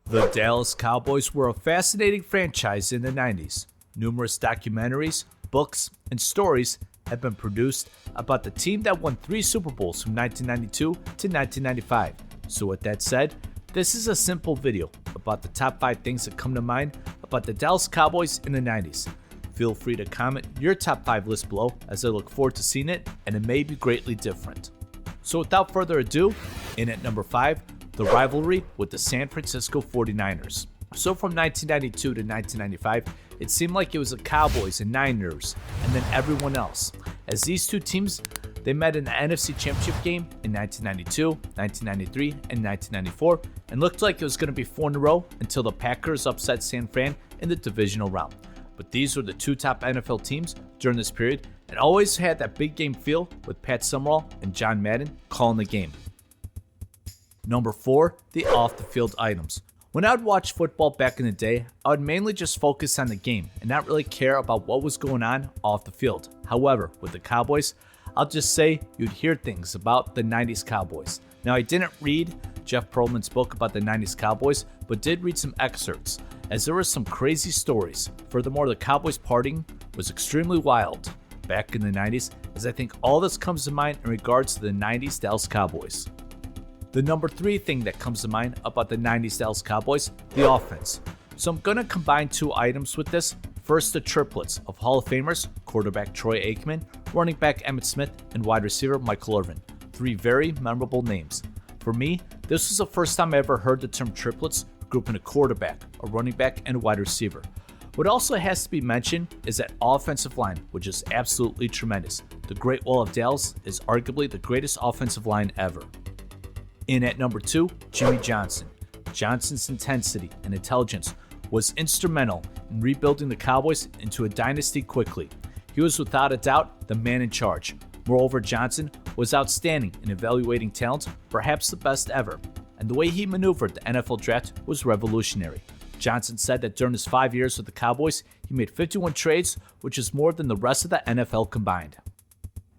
The Dallas Cowboys were a fascinating franchise in the 90s. Numerous documentaries, books, and stories have been produced about the team that won 3 Super Bowls from 1992 to 1995. So with that said, this is a simple video about the top 5 things that come to mind about the Dallas Cowboys in the 90s. Feel free to comment your top 5 list below, as I look forward to seeing it, and it may be greatly different. So without further ado, in at number 5, the rivalry with the San Francisco 49ers. So from 1992 to 1995, it seemed like it was the Cowboys and Niners, and then everyone else, as these two teams, they met in the NFC Championship game in 1992, 1993, and 1994, and looked like it was going to be 4 in a row until the Packers upset San Fran in the divisional round. But these were the 2 top NFL teams during this period, and always had that big game feel with Pat Summerall and John Madden calling the game. Number 4, the off-the-field items. When I would watch football back in the day, I would mainly just focus on the game and not really care about what was going on off the field. However, with the Cowboys, I'll just say you'd hear things about the 90s Cowboys. Now, I didn't read Jeff Pearlman's book about the 90s Cowboys, but did read some excerpts, as there were some crazy stories. Furthermore, the Cowboys partying was extremely wild back in the 90s, as I think all this comes to mind in regards to the 90s Dallas Cowboys. The number 3 thing that comes to mind about the 90s Dallas Cowboys, the offense. So I'm going to combine 2 items with this. First, the triplets of Hall of Famers, quarterback Troy Aikman, running back Emmitt Smith, and wide receiver Michael Irvin. 3 very memorable names. For me, this was the first time I ever heard the term triplets grouping a quarterback, a running back, and a wide receiver. What also has to be mentioned is that offensive line, which is absolutely tremendous. The Great Wall of Dallas is arguably the greatest offensive line ever. In at number 2, Jimmy Johnson. Johnson's intensity and intelligence was instrumental in rebuilding the Cowboys into a dynasty quickly. He was without a doubt the man in charge. Moreover, Johnson was outstanding in evaluating talent, perhaps the best ever, and the way he maneuvered the NFL draft was revolutionary. Johnson said that during his 5 years with the Cowboys, he made 51 trades, which is more than the rest of the NFL combined.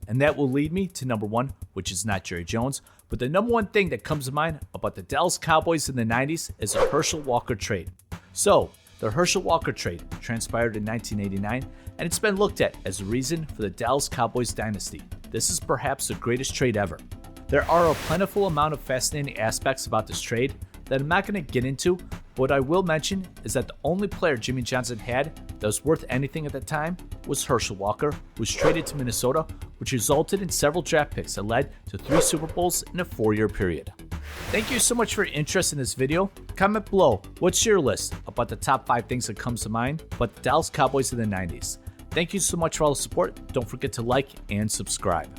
And that will lead me to number 1, which is not Jerry Jones, but the number 1 thing that comes to mind about the Dallas Cowboys in the 90s is the Herschel Walker trade. So, the Herschel Walker trade transpired in 1989, and it's been looked at as a reason for the Dallas Cowboys dynasty. This is perhaps the greatest trade ever. There are a plentiful amount of fascinating aspects about this trade that I'm not going to get into, but what I will mention is that the only player Jimmy Johnson had that was worth anything at the time was Herschel Walker, who was traded to Minnesota, which resulted in several draft picks that led to 3 Super Bowls in a 4-year period. Thank you so much for your interest in this video. Comment below, what's your list about the top 5 things that comes to mind about the Dallas Cowboys in the 90s? Thank you so much for all the support. Don't forget to like and subscribe.